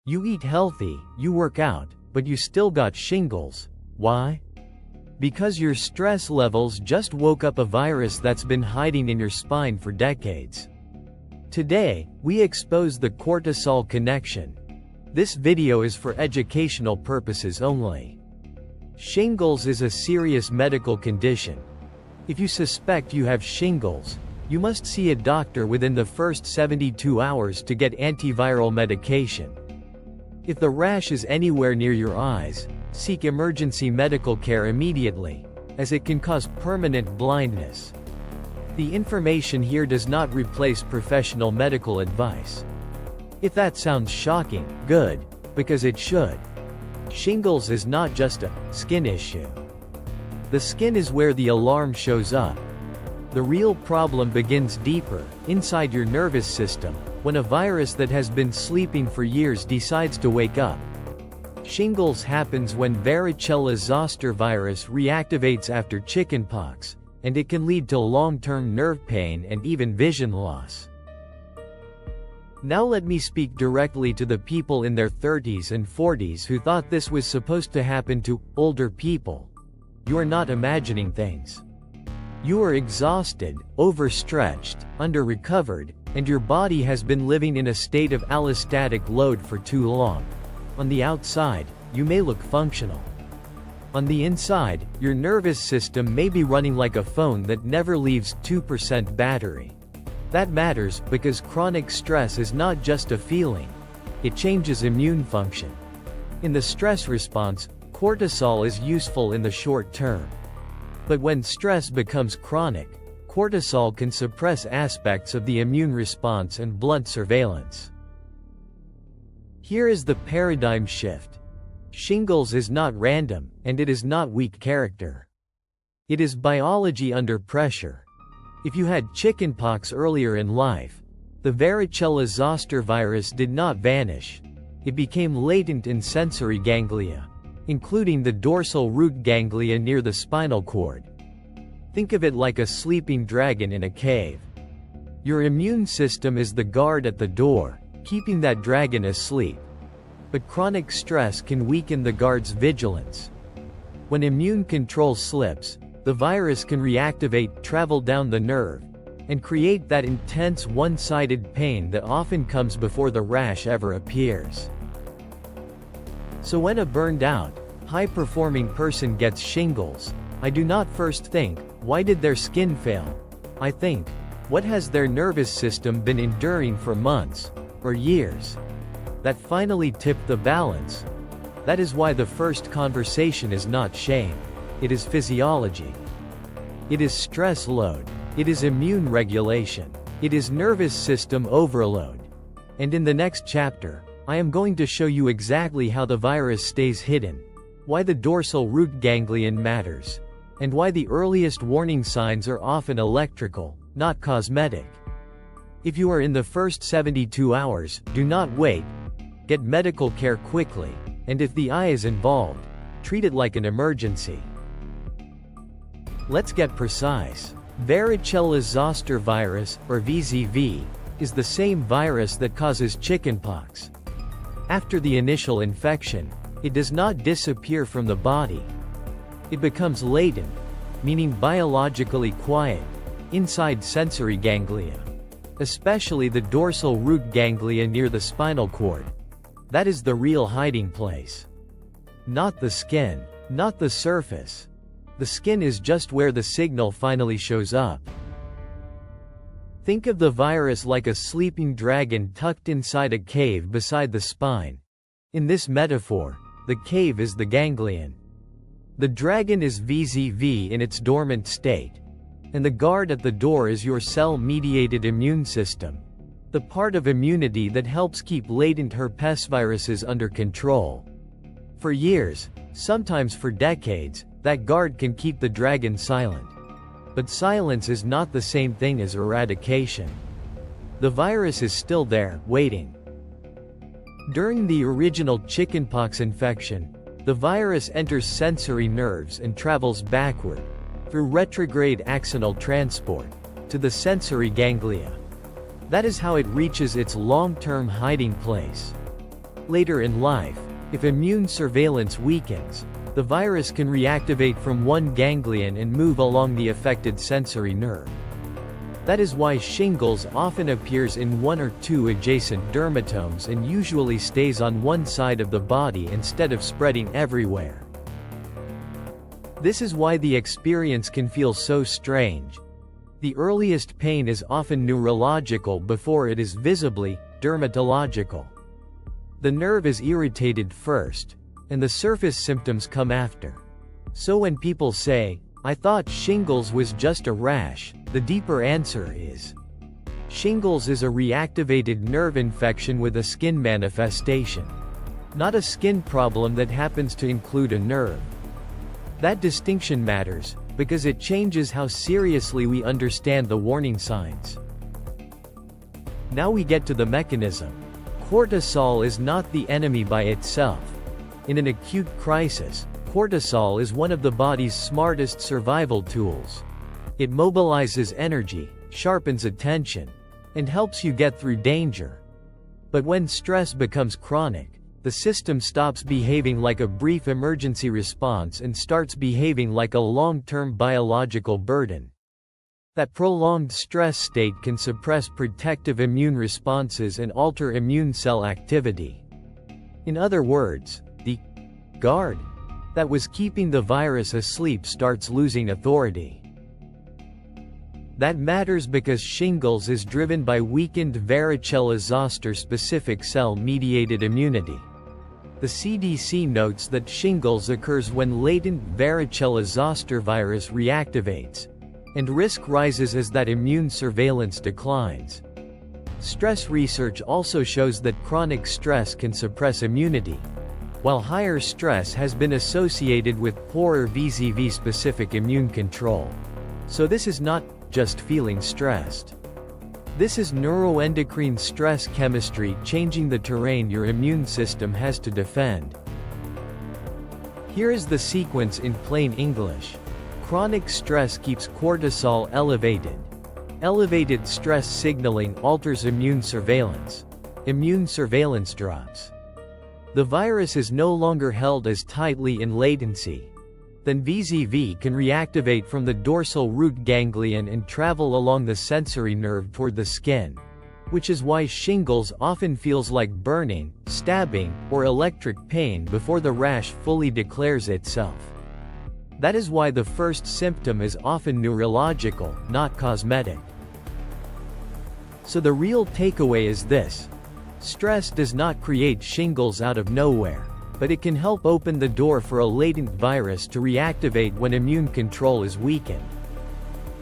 You eat healthy, you work out, but you still got shingles. Why? Because your stress levels just woke up a virus that's been hiding in your spine for decades. Today, we expose the cortisol connection. This video is for educational purposes only. Shingles is a serious medical condition. If you suspect you have shingles, you must see a doctor within the first 72 hours to get antiviral medication. If the rash is anywhere near your eyes, seek emergency medical care immediately, as it can cause permanent blindness. The information here does not replace professional medical advice. If that sounds shocking, good, because it should. Shingles is not just a skin issue. The skin is where the alarm shows up. The real problem begins deeper, inside your nervous system, when a virus that has been sleeping for years decides to wake up. Shingles happens when Varicella-Zoster virus reactivates after chickenpox, and it can lead to long-term nerve pain and even vision loss. Now let me speak directly to the people in their 30s and 40s who thought this was supposed to happen to older people. You are not imagining things. You are exhausted, overstretched, under-recovered, and your body has been living in a state of allostatic load for too long. On the outside, you may look functional. On the inside, your nervous system may be running like a phone that never leaves 2% battery. That matters because chronic stress is not just a feeling. It changes immune function. In the stress response, cortisol is useful in the short term. But when stress becomes chronic, cortisol can suppress aspects of the immune response and blunt surveillance. Here is the paradigm shift. Shingles is not random, and it is not weak character. It is biology under pressure. If you had chickenpox earlier in life, the Varicella-Zoster virus did not vanish. It became latent in sensory ganglia, including the dorsal root ganglia near the spinal cord. Think of it like a sleeping dragon in a cave. Your immune system is the guard at the door, keeping that dragon asleep. But chronic stress can weaken the guard's vigilance. When immune control slips, the virus can reactivate, travel down the nerve, and create that intense one-sided pain that often comes before the rash ever appears. So when a burned out, high-performing person gets shingles, I do not first think, why did their skin fail? I think, what has their nervous system been enduring for months, or years? That finally tipped the balance. That is why the first conversation is not shame. It is physiology. It is stress load. It is immune regulation. It is nervous system overload. And in the next chapter, I am going to show you exactly how the virus stays hidden, why the dorsal root ganglion matters, and why the earliest warning signs are often electrical, not cosmetic. If you are in the first 72 hours, do not wait. Get medical care quickly, and if the eye is involved, treat it like an emergency. Let's get precise. Varicella-Zoster virus, or VZV, is the same virus that causes chickenpox. After the initial infection, it does not disappear from the body. It becomes latent, meaning biologically quiet, inside sensory ganglia, especially the dorsal root ganglia near the spinal cord. That is the real hiding place. Not the skin, not the surface. The skin is just where the signal finally shows up. Think of the virus like a sleeping dragon tucked inside a cave beside the spine. In this metaphor, the cave is the ganglion. The dragon is VZV in its dormant state. And the guard at the door is your cell-mediated immune system. The part of immunity that helps keep latent herpes viruses under control. For years, sometimes for decades, that guard can keep the dragon silent. But silence is not the same thing as eradication. The virus is still there, waiting. During the original chickenpox infection, the virus enters sensory nerves and travels backward, through retrograde axonal transport, to the sensory ganglia. That is how it reaches its long-term hiding place. Later in life, if immune surveillance weakens, the virus can reactivate from one ganglion and move along the affected sensory nerve. That is why shingles often appears in one or two adjacent dermatomes and usually stays on one side of the body instead of spreading everywhere. This is why the experience can feel so strange. The earliest pain is often neurological before it is visibly dermatological. The nerve is irritated first, and the surface symptoms come after. So when people say, "I thought shingles was just a rash," the deeper answer is, shingles is a reactivated nerve infection with a skin manifestation, not a skin problem that happens to include a nerve. That distinction matters, because it changes how seriously we understand the warning signs. Now we get to the mechanism. Cortisol is not the enemy by itself. In an acute crisis, cortisol is one of the body's smartest survival tools. It mobilizes energy, sharpens attention, and helps you get through danger. But when stress becomes chronic, the system stops behaving like a brief emergency response and starts behaving like a long-term biological burden. That prolonged stress state can suppress protective immune responses and alter immune cell activity. In other words, the guard that was keeping the virus asleep starts losing authority. That matters because shingles is driven by weakened Varicella-Zoster specific cell-mediated immunity. The CDC notes that shingles occurs when latent Varicella-Zoster virus reactivates, and risk rises as that immune surveillance declines. Stress research also shows that chronic stress can suppress immunity, while higher stress has been associated with poorer VZV-specific immune control. So this is not just feeling stressed. This is neuroendocrine stress chemistry changing the terrain your immune system has to defend. Here is the sequence in plain English. Chronic stress keeps cortisol elevated. Elevated stress signaling alters immune surveillance. Immune surveillance drops. The virus is no longer held as tightly in latency. Then VZV can reactivate from the dorsal root ganglion and travel along the sensory nerve toward the skin, which is why shingles often feels like burning, stabbing, or electric pain before the rash fully declares itself. That is why the first symptom is often neurological, not cosmetic. So the real takeaway is this: stress does not create shingles out of nowhere, but it can help open the door for a latent virus to reactivate when immune control is weakened.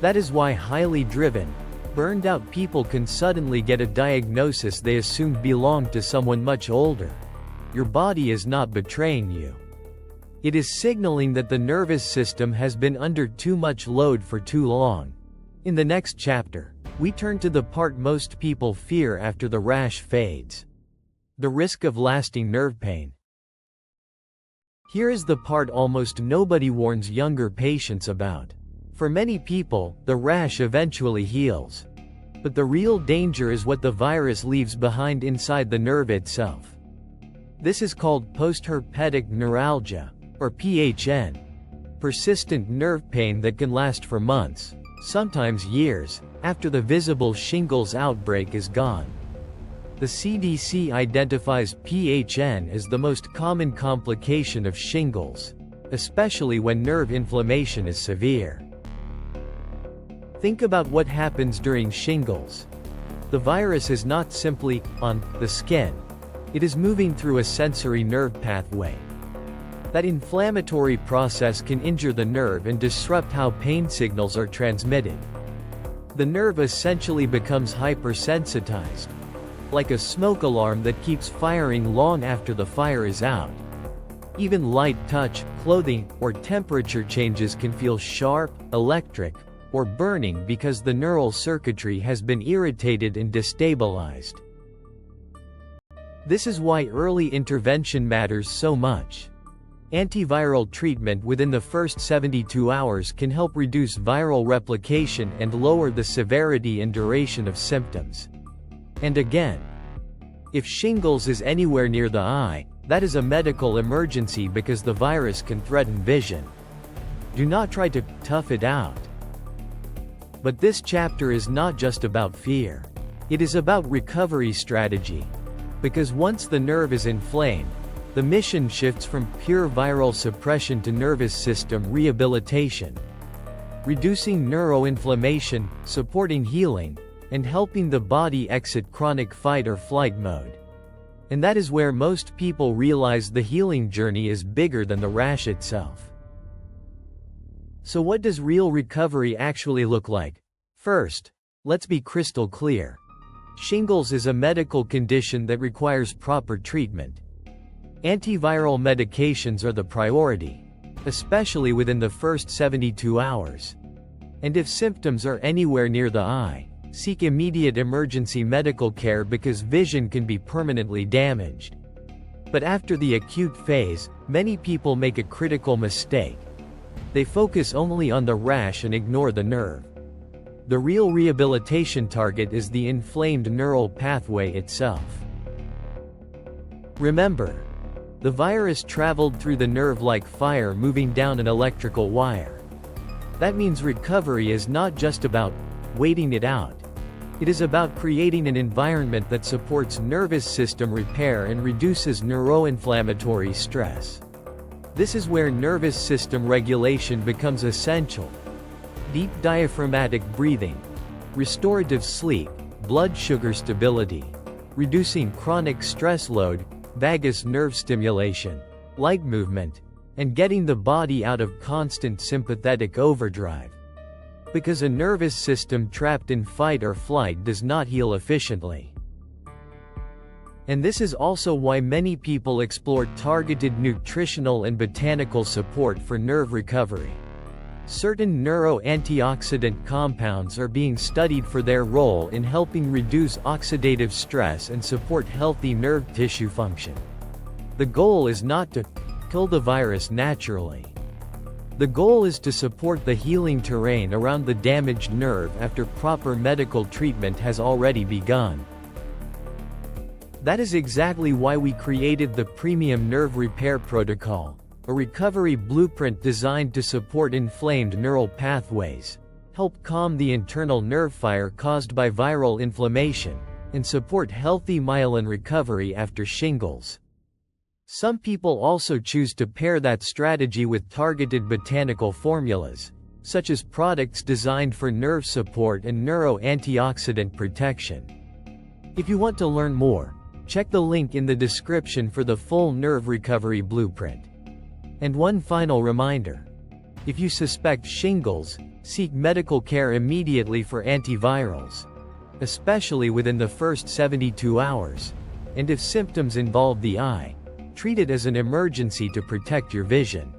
That is why highly driven, burned out people can suddenly get a diagnosis they assumed belonged to someone much older. Your body is not betraying you. It is signaling that the nervous system has been under too much load for too long. In the next chapter, we turn to the part most people fear after the rash fades: the risk of lasting nerve pain. Here is the part almost nobody warns younger patients about. For many people, the rash eventually heals. But the real danger is what the virus leaves behind inside the nerve itself. This is called postherpetic neuralgia, or PHN. Persistent nerve pain that can last for months, sometimes years, after the visible shingles outbreak is gone. The CDC identifies PHN as the most common complication of shingles, especially when nerve inflammation is severe. Think about what happens during shingles. The virus is not simply on the skin. It is moving through a sensory nerve pathway. That inflammatory process can injure the nerve and disrupt how pain signals are transmitted. The nerve essentially becomes hypersensitized, like a smoke alarm that keeps firing long after the fire is out. Even light touch, clothing, or temperature changes can feel sharp, electric, or burning because the neural circuitry has been irritated and destabilized. This is why early intervention matters so much. Antiviral treatment within the first 72 hours can help reduce viral replication and lower the severity and duration of symptoms. And again, If shingles is anywhere near the eye, that is a medical emergency because the virus can threaten vision. Do not try to tough it out. But this chapter is not just about fear. It is about recovery strategy. Because once the nerve is inflamed, the mission shifts from pure viral suppression to nervous system rehabilitation, reducing neuroinflammation, supporting healing, and helping the body exit chronic fight or flight mode. And that is where most people realize the healing journey is bigger than the rash itself. So what does real recovery actually look like? First, let's be crystal clear. Shingles is a medical condition that requires proper treatment. Antiviral medications are the priority, especially within the first 72 hours. And if symptoms are anywhere near the eye, seek immediate emergency medical care because vision can be permanently damaged. But after the acute phase, many people make a critical mistake. They focus only on the rash and ignore the nerve. The real rehabilitation target is the inflamed neural pathway itself. Remember, the virus traveled through the nerve like fire moving down an electrical wire. That means recovery is not just about waiting it out. It is about creating an environment that supports nervous system repair and reduces neuroinflammatory stress. This is where nervous system regulation becomes essential. Deep diaphragmatic breathing, restorative sleep, blood sugar stability, reducing chronic stress load, vagus nerve stimulation, light movement, and getting the body out of constant sympathetic overdrive. Because a nervous system trapped in fight or flight does not heal efficiently. And this is also why many people explore targeted nutritional and botanical support for nerve recovery. Certain neuroantioxidant compounds are being studied for their role in helping reduce oxidative stress and support healthy nerve tissue function. The goal is not to kill the virus naturally. The goal is to support the healing terrain around the damaged nerve after proper medical treatment has already begun. That is exactly why we created the Premium Nerve Repair Protocol, a recovery blueprint designed to support inflamed neural pathways, help calm the internal nerve fire caused by viral inflammation, and support healthy myelin recovery after shingles. Some people also choose to pair that strategy with targeted botanical formulas, such as products designed for nerve support and neuroantioxidant protection. If you want to learn more, check the link in the description for the full nerve recovery blueprint. And one final reminder. If you suspect shingles, seek medical care immediately for antivirals, especially within the first 72 hours. And if symptoms involve the eye, treat it as an emergency to protect your vision.